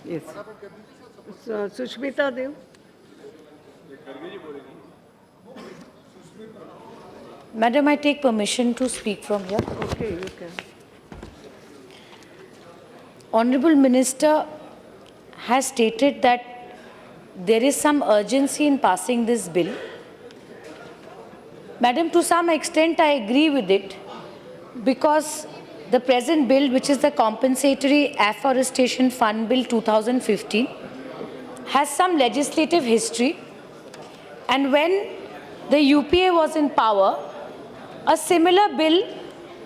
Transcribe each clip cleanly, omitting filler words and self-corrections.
Yes. Sushmita Dev. Madam, I take permission to speak from here. Okay, you can. Honorable Minister has stated that there is some urgency in passing this bill. Madam, to some extent I agree with it, because the present bill, which is the Compensatory Afforestation Fund Bill 2015, has some legislative history. And when the UPA was in power, a similar bill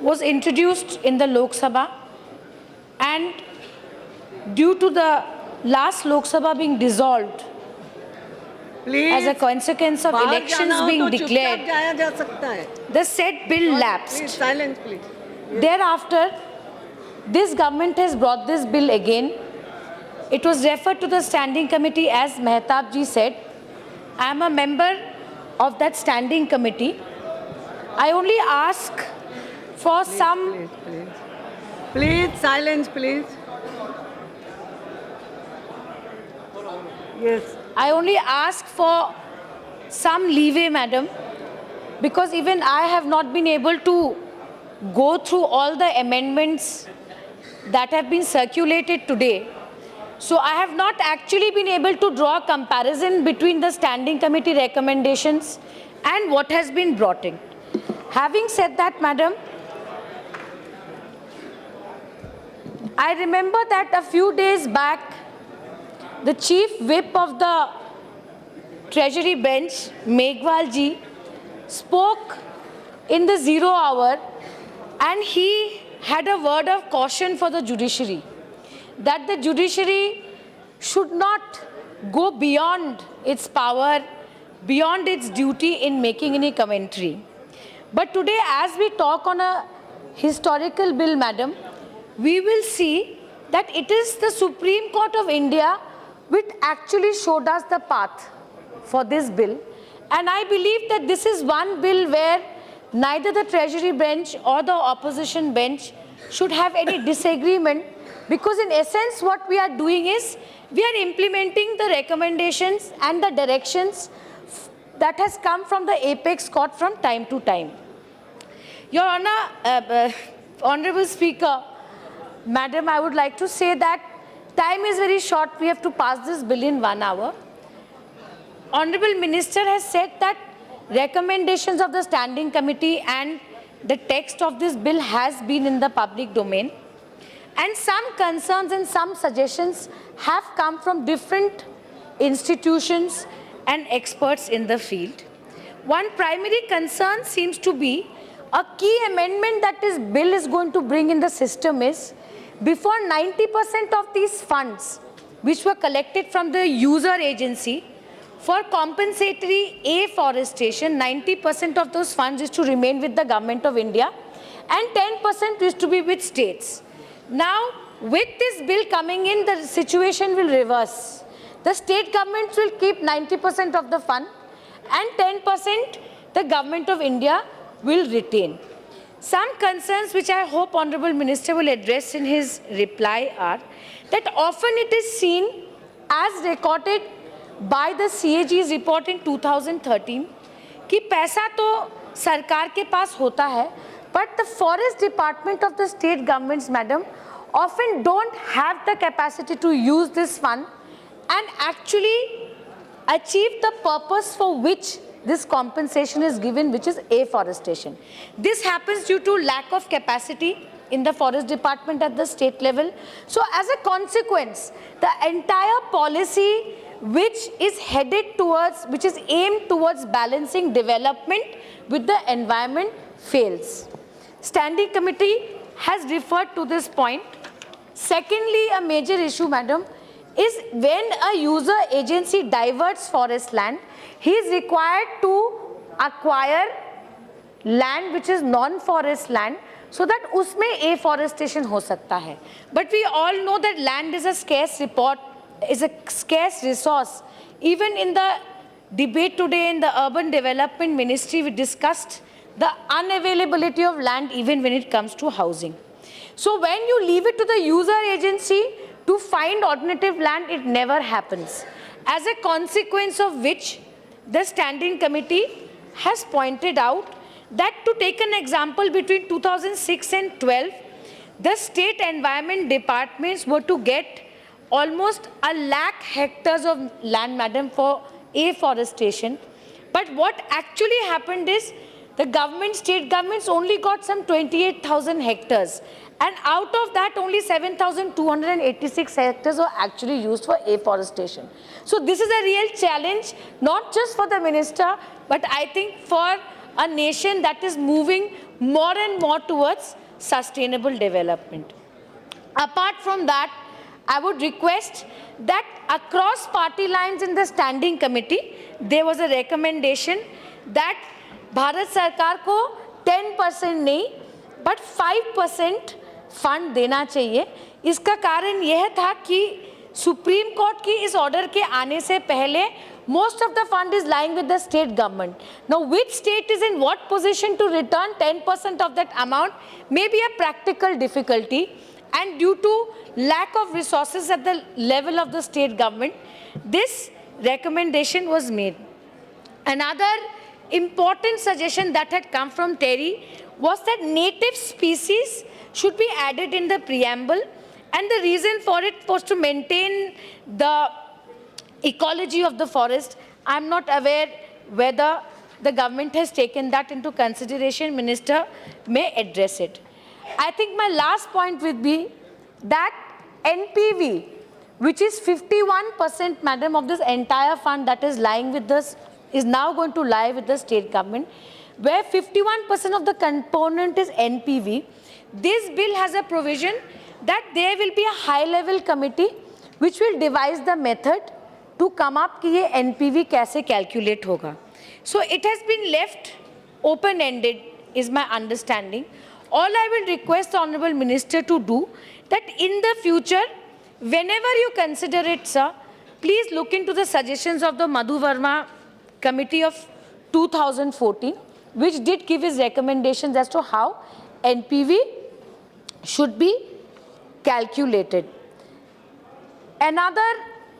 was introduced in the Lok Sabha, and due to the last Lok Sabha being dissolved, Please. as a consequence of elections being declared, the said bill lapsed. Please, silence, please. Thereafter, this government has brought this bill again. It was referred to the standing committee, as Mehtab ji said. I am a member of that standing committee. I only ask for some... Please, silence, please. Yes. I only ask for some leeway, madam, because even I have not been able to go through all the amendments that have been circulated today. So I have not actually been able to draw a comparison between the standing committee recommendations and what has been brought in. Having said that, madam, I remember that a few days back, the chief whip of the Treasury bench, Meghwal ji, spoke in the 0 hour, and he had a word of caution for the judiciary, that the judiciary should not go beyond its power, beyond its duty in making any commentary. But today, as we talk on a historical bill, madam, we will see that it is the Supreme Court of India which actually showed us the path for this bill. And I believe that this is one bill where neither the Treasury bench or the opposition bench should have any disagreement, because in essence what we are doing is we are implementing the recommendations and the directions that has come from the Apex Court from time to time. Your Honor, Honorable Speaker, Madam, I would like to say that time is very short. We have to pass this bill in 1 hour. Honorable Minister has said that recommendations of the standing committee and the text of this bill has been in the public domain. And some concerns and some suggestions have come from different institutions and experts in the field. One primary concern seems to be a key amendment that this bill is going to bring in the system is, before 90% of these funds which were collected from the user agency for compensatory afforestation, 90% of those funds is to remain with the Government of India and 10% is to be with states. Now, with this bill coming in, the situation will reverse. The state governments will keep 90% of the fund and 10% the Government of India will retain. Some concerns which I hope Honorable Minister will address in his reply are that often it is seen, as recorded by the CAG's report in 2013, कि पैसा तो सरकार के पास होता है, but the forest department of the state governments, madam, often don't have the capacity to use this fund and actually achieve the purpose for which this compensation is given, which is afforestation. This happens due to lack of capacity in the forest department at the state level. So as a consequence, the entire policy which is headed towards, which is aimed towards balancing development with the environment fails. Standing committee has referred to this point. Secondly, a major issue, madam, is when a user agency diverts forest land, he is required to acquire land which is non-forest land so that usme afforestation ho sakta hai. But we all know that land is a scarce resource. Even in the debate today in the Urban Development Ministry, we discussed the unavailability of land even when it comes to housing. So when you leave it to the user agency to find alternative land, it never happens. As a consequence of which, the standing committee has pointed out that, to take an example, between 2006 and 12, the state environment departments were to get almost 1 lakh hectares of land, madam, for afforestation. But what actually happened is the government, state governments only got some 28,000 hectares. And out of that, only 7,286 hectares were actually used for afforestation. So this is a real challenge, not just for the minister, but I think for a nation that is moving more and more towards sustainable development. Apart from that, I would request that across party lines in the standing committee, there was a recommendation that Bharat Sarkar को 10% नहीं, but 5% fund देना चाहिए. इसका कारण यह था कि supreme court की इस ऑर्डर के आने से पहले most of the fund is lying with the state government. Now, which state is in what position to return 10% of that amount may be a practical difficulty, and due to lack of resources at the level of the state government, this recommendation was made. Another important suggestion that had come from Terry was that native species should be added in the preamble, and the reason for it was to maintain the ecology of the forest. I'm not aware whether the government has taken that into consideration. Minister may address it. I think my last point would be that NPV, which is 51%, madam, of this entire fund that is lying with us, is now going to lie with the state government, where 51% of the component is NPV. This bill has a provision that there will be a high-level committee which will devise the method to come up कि ये NPV कैसे calculate होगा. So it has been left open-ended, is my understanding. All I will request the Honourable Minister to do, that in the future, whenever you consider it, sir, please look into the suggestions of the Madhu Verma Committee of 2014, which did give his recommendations as to how NPV should be calculated. Another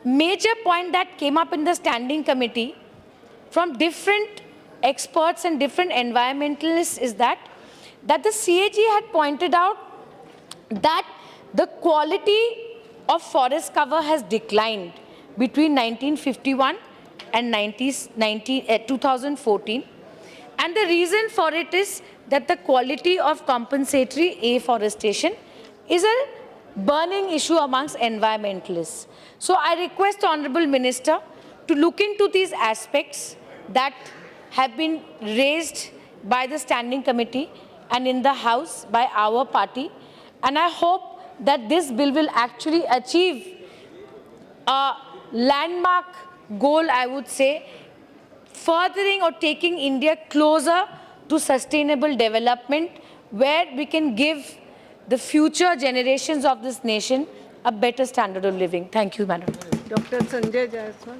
major point that came up in the standing committee from different experts and different environmentalists is that the CAG had pointed out that the quality of forest cover has declined between 1951 and 2014. And the reason for it is that the quality of compensatory afforestation is a burning issue amongst environmentalists. So I request the Honourable Minister to look into these aspects that have been raised by the Standing Committee and in the House by our party. And I hope that this bill will actually achieve a landmark goal, I would say, furthering or taking India closer to sustainable development, where we can give the future generations of this nation a better standard of living. Thank you, Madam. Dr. Sanjay Jaiswal.